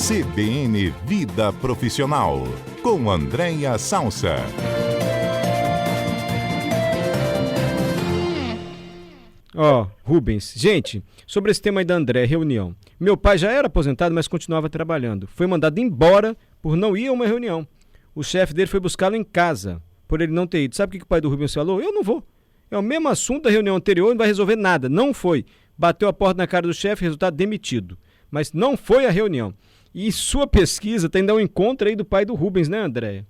CBN Vida Profissional, com Andréia Salsa. Rubens, gente, sobre esse tema aí da André, reunião. Meu pai já era aposentado, mas continuava trabalhando. Foi mandado embora por não ir a uma reunião. O chefe dele foi buscá-lo em casa, por ele não ter ido. Sabe o que o pai do Rubens falou? Eu não vou. É o mesmo assunto da reunião anterior, não vai resolver nada. Não foi. Bateu a porta na cara do chefe, resultado demitido. Mas não foi a reunião. E sua pesquisa tem que dar um encontro aí do pai do Rubens, né, Andréia?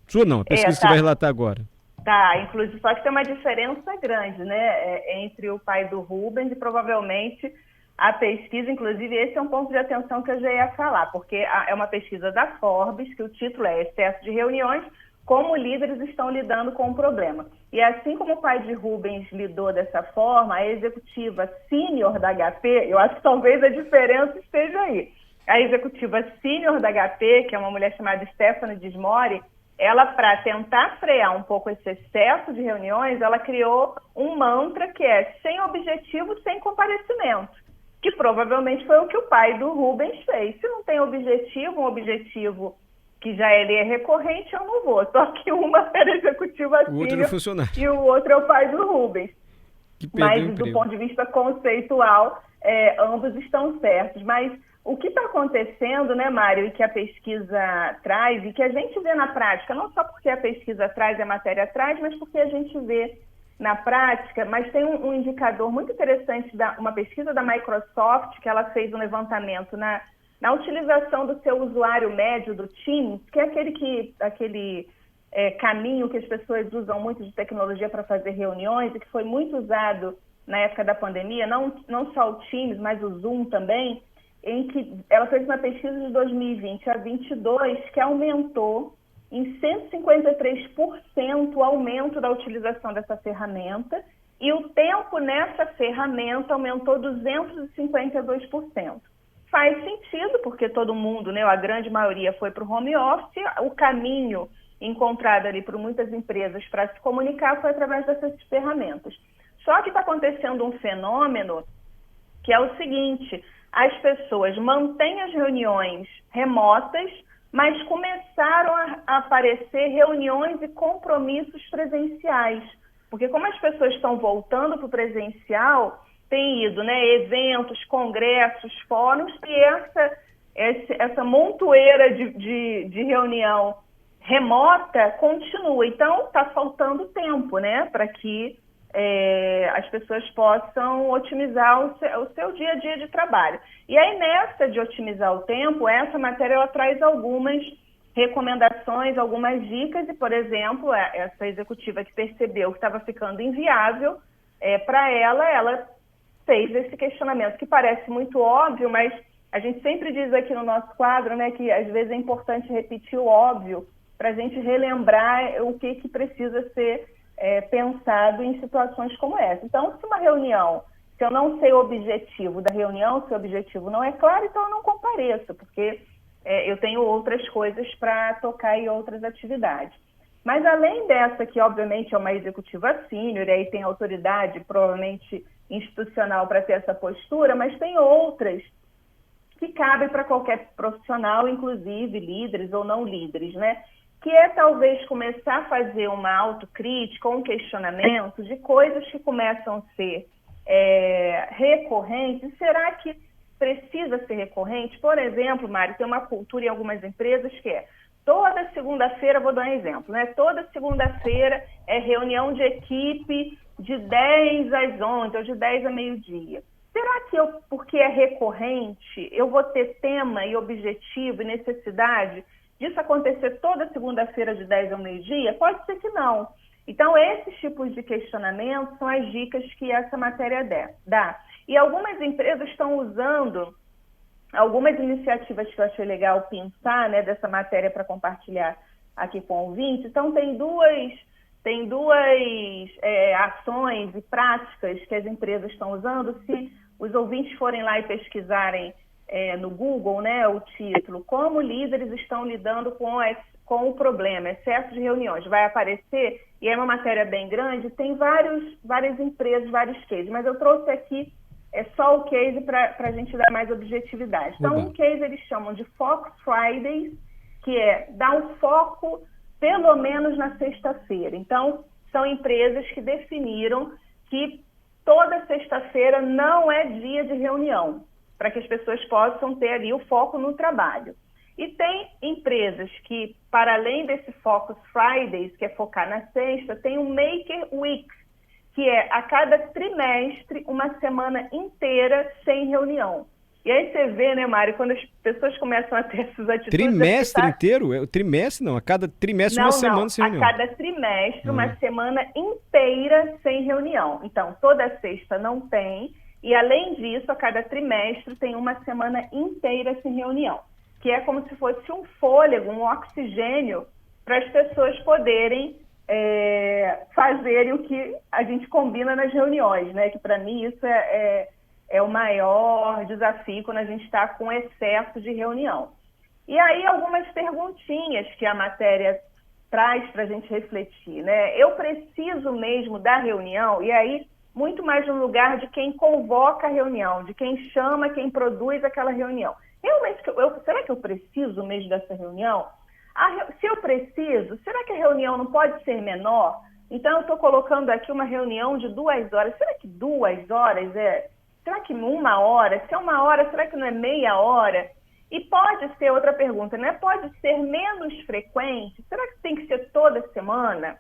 Sua não, a pesquisa que você vai relatar agora. Tá, inclusive, só que tem uma diferença grande, né, entre o pai do Rubens e provavelmente a pesquisa, inclusive esse é um ponto de atenção que eu já ia falar, porque é uma pesquisa da Forbes, que o título é Excesso de Reuniões, como líderes estão lidando com o problema. E assim como o pai de Rubens lidou dessa forma, a executiva sênior da HP, eu acho que talvez a diferença esteja aí. A executiva sênior da HP, que é uma mulher chamada Stephanie Dismore, ela, para tentar frear um pouco esse excesso de reuniões, ela criou um mantra que é sem objetivo, sem comparecimento, que provavelmente foi o que o pai do Rubens fez. Se não tem objetivo, um objetivo que já ele é recorrente, eu não vou. Só que uma era executiva sênior e o outro é o pai do Rubens. Mas do ponto de vista conceitual, ambos estão certos. Mas o que está acontecendo, né, Mário, e que a pesquisa traz, e que a gente vê na prática, não só porque a pesquisa traz e a matéria traz, mas porque a gente vê na prática, mas tem um indicador muito interessante, uma pesquisa da Microsoft, que ela fez um levantamento na utilização do seu usuário médio do Teams, que é aquele caminho que as pessoas usam muito de tecnologia para fazer reuniões, e que foi muito usado na época da pandemia, não só o Teams, mas o Zoom também, em que ela fez uma pesquisa de 2020 a 2022 que aumentou em 153% o aumento da utilização dessa ferramenta e o tempo nessa ferramenta aumentou 252%. Faz sentido, porque todo mundo, né, a grande maioria foi para o home office, o caminho encontrado ali por muitas empresas para se comunicar foi através dessas ferramentas. Só que está acontecendo um fenômeno que é o seguinte: as pessoas mantêm as reuniões remotas, mas começaram a aparecer reuniões e compromissos presenciais. Porque como as pessoas estão voltando para o presencial, tem ido, né, eventos, congressos, fóruns, e essa montoeira de reunião remota continua. Então, está faltando tempo, né, para que as pessoas possam otimizar o seu dia a dia de trabalho. E aí, nessa de otimizar o tempo, essa matéria ela traz algumas recomendações, algumas dicas, e, por exemplo, essa executiva que percebeu que estava ficando inviável para ela fez esse questionamento, que parece muito óbvio, mas a gente sempre diz aqui no nosso quadro, né, que às vezes é importante repetir o óbvio para a gente relembrar o que precisa ser pensado em situações como essa. Então, se uma reunião, se eu não sei o objetivo da reunião, se o objetivo não é claro, então eu não compareço, porque eu tenho outras coisas para tocar e outras atividades. Mas além dessa, que obviamente é uma executiva sênior, e aí tem autoridade, provavelmente institucional, para ter essa postura, mas tem outras que cabem para qualquer profissional, inclusive líderes ou não líderes, né? Que é talvez começar a fazer uma autocrítica, um questionamento de coisas que começam a ser recorrentes. Será que precisa ser recorrente? Por exemplo, Mário, tem uma cultura em algumas empresas que toda segunda-feira, vou dar um exemplo, né? Toda segunda-feira é reunião de equipe de 10 às 11 ou de 10 a meio-dia. Será que porque é recorrente, eu vou ter tema e objetivo e necessidade disso acontecer toda segunda-feira de 10 ao meio-dia? Pode ser que não. Então, esses tipos de questionamentos são as dicas que essa matéria dá. E algumas empresas estão usando algumas iniciativas que eu achei legal pensar, né, dessa matéria para compartilhar aqui com o ouvinte. Então, tem duas ações e práticas que as empresas estão usando. Se os ouvintes forem lá e pesquisarem no Google, né, o título, como líderes estão lidando com o problema, excesso de reuniões, vai aparecer, e é uma matéria bem grande, tem várias empresas, vários cases, mas eu trouxe aqui é só o case para a gente dar mais objetividade. Então, Oba. um case eles chamam de Focus Fridays, que é dar um foco pelo menos na sexta-feira. Então, são empresas que definiram que toda sexta-feira não é dia de reunião, para que as pessoas possam ter ali o foco no trabalho. E tem empresas que, para além desse Focus Fridays, que é focar na sexta, tem o Maker Week, que é a cada trimestre uma semana inteira sem reunião. E aí você vê, né, Mário, quando as pessoas começam a ter essas atitudes... Trimestre inteiro? Trimestre não, a cada trimestre uma semana sem reunião. A cada trimestre uma semana inteira sem reunião. Então, toda sexta não tem, e além disso, a cada trimestre tem uma semana inteira sem reunião, que é como se fosse um fôlego, um oxigênio para as pessoas poderem fazerem o que a gente combina nas reuniões, né? Que para mim isso é o maior desafio quando a gente está com excesso de reunião. E aí algumas perguntinhas que a matéria traz para a gente refletir, né? Eu preciso mesmo da reunião, e aí muito mais no lugar de quem convoca a reunião, de quem chama, quem produz aquela reunião. Realmente, será que eu preciso mesmo dessa reunião? Se eu preciso, será que a reunião não pode ser menor? Então, eu estou colocando aqui uma reunião de 2 horas. Será que 2 horas Será que 1 hora? Se é 1 hora, será que não é meia hora? E pode ser, outra pergunta, né? Pode ser menos frequente? Será que tem que ser toda semana?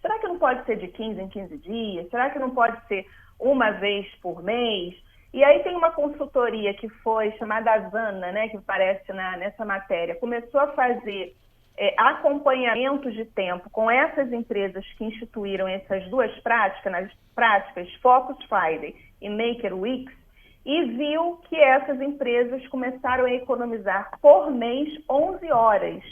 Será que não pode ser de 15 em 15 dias? Será que não pode ser uma vez por mês? E aí tem uma consultoria que foi chamada Asana, né, que aparece nessa matéria, começou a fazer acompanhamentos de tempo com essas empresas que instituíram essas duas práticas, nas práticas Focus Friday e Maker Weeks, e viu que essas empresas começaram a economizar por mês 11 horas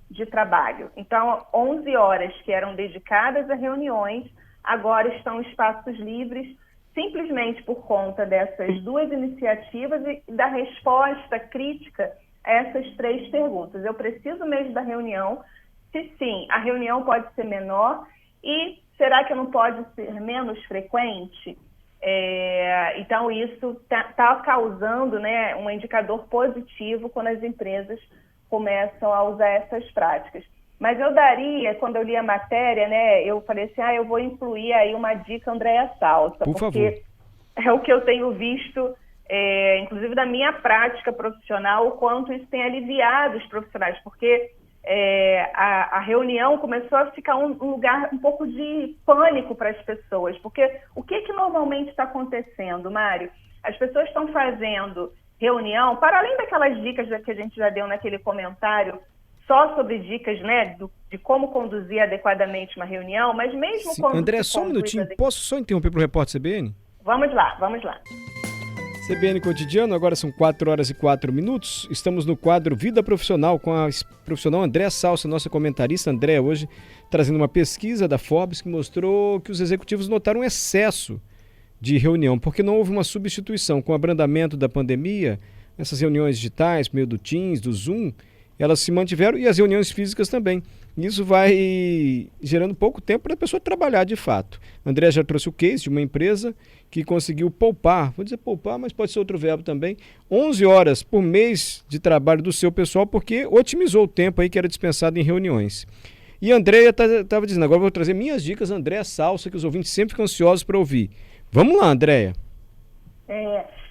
de trabalho. Então, 11 horas que eram dedicadas a reuniões, agora estão em espaços livres, simplesmente por conta dessas duas iniciativas e da resposta crítica a essas 3 perguntas. Eu preciso mesmo da reunião? Se sim, a reunião pode ser menor, e será que não pode ser menos frequente? Então, isso está causando, né, um indicador positivo quando as empresas começam a usar essas práticas. Mas eu daria, quando eu li a matéria, né, eu falei assim, eu vou incluir aí uma dica Andréa Salsa, por favor. Porque é o que eu tenho visto, inclusive da minha prática profissional, o quanto isso tem aliviado os profissionais, porque a reunião começou a ficar um lugar um pouco de pânico para as pessoas, porque o que normalmente está acontecendo, Mário? As pessoas estão fazendo reunião, para além daquelas dicas que a gente já deu naquele comentário, só sobre dicas, né, de como conduzir adequadamente uma reunião, mas mesmo quando... André, só um minutinho, posso só interromper para o repórter CBN? Vamos lá. CBN Cotidiano, agora são 4 horas e 4 minutos. Estamos no quadro Vida Profissional com a profissional Andréa Salsa, nossa comentarista. Andréa, hoje trazendo uma pesquisa da Forbes que mostrou que os executivos notaram um excesso de reunião, porque não houve uma substituição. Com o abrandamento da pandemia, essas reuniões digitais, por meio do Teams, do Zoom, elas se mantiveram, e as reuniões físicas também. Isso vai gerando pouco tempo para a pessoa trabalhar de fato. André já trouxe o case de uma empresa que conseguiu poupar, vou dizer poupar, mas pode ser outro verbo também, 11 horas por mês de trabalho do seu pessoal, porque otimizou o tempo aí que era dispensado em reuniões. E a Andréia estava dizendo, agora eu vou trazer minhas dicas, Andréa Salsa, que os ouvintes sempre ficam ansiosos para ouvir. Vamos lá, Andréia.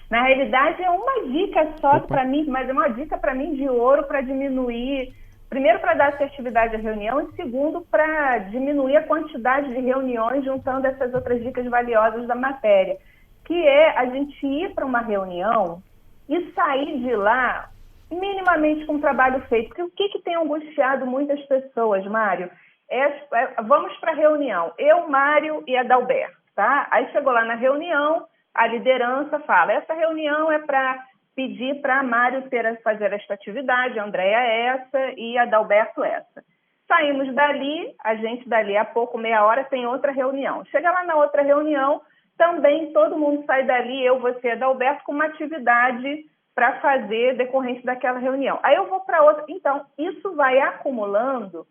Na realidade é uma dica só para mim, mas é uma dica para mim de ouro para diminuir, primeiro para dar assertividade à reunião e segundo para diminuir a quantidade de reuniões juntando essas outras dicas valiosas da matéria, que é a gente ir para uma reunião e sair de lá minimamente com o trabalho feito. Porque o que tem angustiado muitas pessoas, Mário? Vamos para a reunião, eu, Mário e Adalberto, tá? Aí chegou lá na reunião, a liderança fala, essa reunião é para pedir para Mário fazer esta atividade, a Andréia essa e a Adalberto essa. Saímos dali, a gente dali a pouco, meia hora, tem outra reunião. Chega lá na outra reunião, também todo mundo sai dali, eu, você e Adalberto, com uma atividade para fazer decorrente daquela reunião. Aí eu vou para outra. Então, isso vai acumulando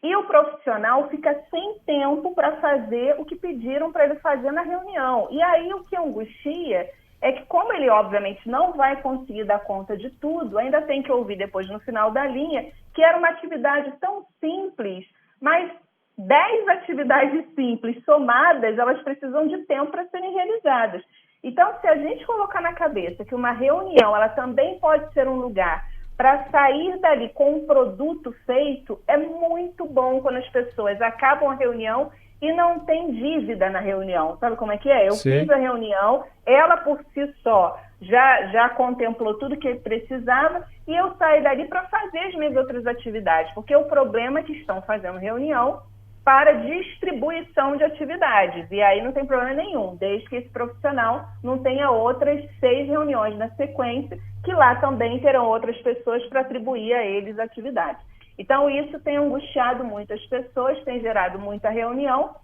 E o profissional fica sem tempo para fazer o que pediram para ele fazer na reunião. E aí o que angustia é que, como ele obviamente não vai conseguir dar conta de tudo, ainda tem que ouvir depois no final da linha que era uma atividade tão simples, mas 10 atividades simples somadas, elas precisam de tempo para serem realizadas. Então, se a gente colocar na cabeça que uma reunião ela também pode ser um lugar para sair dali com um produto feito, é muito bom quando as pessoas acabam a reunião e não tem dívida na reunião. Sabe como é que é? Eu fiz a reunião, ela por si só já contemplou tudo que ele precisava e eu saí dali para fazer as minhas outras atividades, porque o problema é que estão fazendo reunião para distribuição de atividades. E aí não tem problema nenhum, desde que esse profissional não tenha outras 6 reuniões na sequência, que lá também terão outras pessoas para atribuir a eles atividades. Então, isso tem angustiado muitas pessoas, tem gerado muita reunião,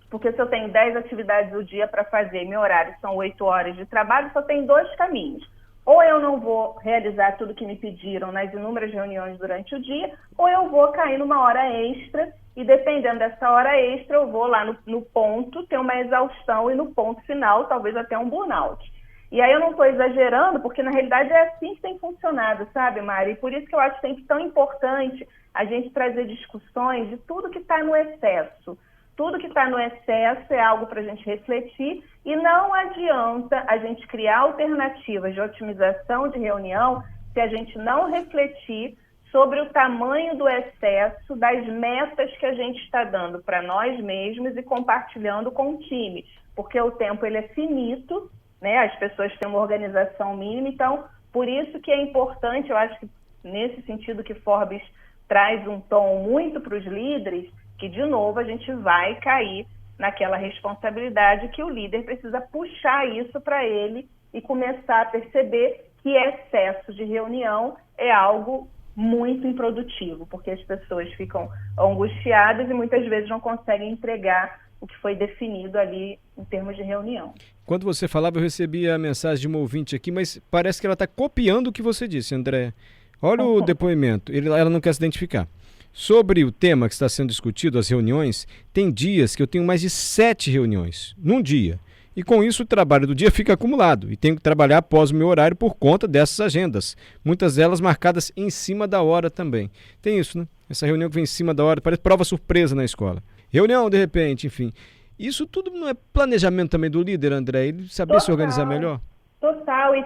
porque se eu tenho 10 atividades no dia para fazer, meu horário são 8 horas de trabalho, só tem 2 caminhos. Ou eu não vou realizar tudo que me pediram nas inúmeras reuniões durante o dia, ou eu vou cair numa hora extra, e dependendo dessa hora extra, eu vou lá no ponto, ter uma exaustão, e no ponto final, talvez até um burnout. E aí eu não estou exagerando, porque na realidade é assim que tem funcionado, sabe, Mari? E por isso que eu acho sempre tão importante a gente trazer discussões de tudo que está no excesso. Tudo que está no excesso é algo para a gente refletir e não adianta a gente criar alternativas de otimização de reunião se a gente não refletir sobre o tamanho do excesso das metas que a gente está dando para nós mesmos e compartilhando com o time. Porque o tempo ele é finito, né? As pessoas têm uma organização mínima, então por isso que é importante, eu acho que nesse sentido que Forbes traz um tom muito para os líderes, que de novo a gente vai cair naquela responsabilidade que o líder precisa puxar isso para ele e começar a perceber que excesso de reunião é algo muito improdutivo, porque as pessoas ficam angustiadas e muitas vezes não conseguem entregar o que foi definido ali em termos de reunião. Quando você falava, eu recebi a mensagem de uma ouvinte aqui, mas parece que ela está copiando o que você disse, André. Olha o depoimento, ela não quer se identificar. Sobre o tema que está sendo discutido, as reuniões, tem dias que eu tenho mais de 7 reuniões num dia. E com isso o trabalho do dia fica acumulado e tenho que trabalhar após o meu horário por conta dessas agendas. Muitas delas marcadas em cima da hora também. Tem isso, né? Essa reunião que vem em cima da hora, parece prova surpresa na escola. Reunião, de repente, enfim. Isso tudo não é planejamento também do líder, André? Ele saber se organizar melhor? Total, e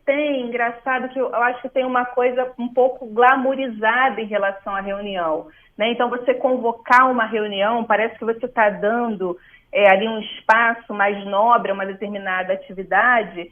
tem, engraçado que eu acho que tem uma coisa um pouco glamourizada em relação à reunião, né? Então você convocar uma reunião, parece que você está dando ali um espaço mais nobre a uma determinada atividade,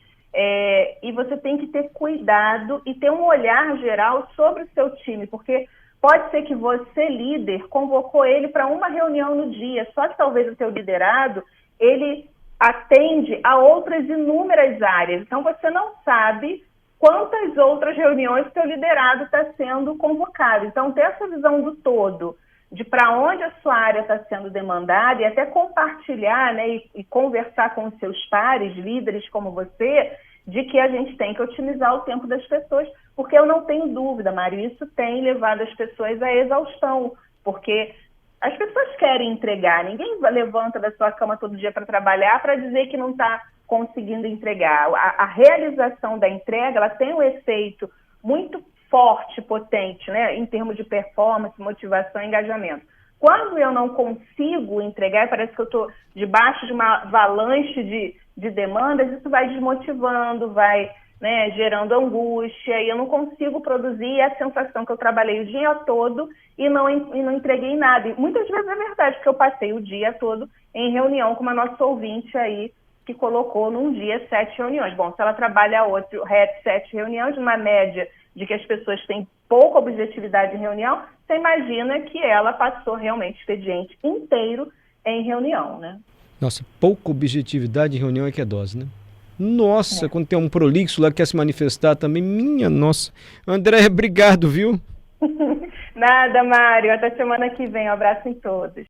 e você tem que ter cuidado e ter um olhar geral sobre o seu time, porque pode ser que você, líder, convocou ele para uma reunião no dia, só que talvez o seu liderado, ele atende a outras inúmeras áreas. Então, você não sabe quantas outras reuniões o seu liderado está sendo convocado. Então, ter essa visão do todo, de para onde a sua área está sendo demandada e até compartilhar, né, e conversar com os seus pares, líderes como você, de que a gente tem que otimizar o tempo das pessoas, porque eu não tenho dúvida, Mário, isso tem levado as pessoas à exaustão, porque as pessoas querem entregar, ninguém levanta da sua cama todo dia para trabalhar para dizer que não está conseguindo entregar. A realização da entrega, ela tem um efeito muito forte, potente, né, em termos de performance, motivação e engajamento. Quando eu não consigo entregar, parece que eu estou debaixo de uma avalanche de demandas, isso vai desmotivando, vai, né, gerando angústia, e eu não consigo produzir a sensação que eu trabalhei o dia todo e não entreguei nada. E muitas vezes é verdade, porque eu passei o dia todo em reunião com uma nossa ouvinte aí, que colocou num dia 7 reuniões. Bom, se ela trabalha 7 reuniões, uma média de que as pessoas têm pouca objetividade em reunião, você imagina que ela passou realmente o expediente inteiro em reunião, né? Nossa, pouca objetividade em reunião é que é dose, né? Nossa, quando tem um prolixo lá que quer se manifestar também, minha nossa. André, obrigado, viu? Nada, Mário. Até semana que vem. Um abraço em todos.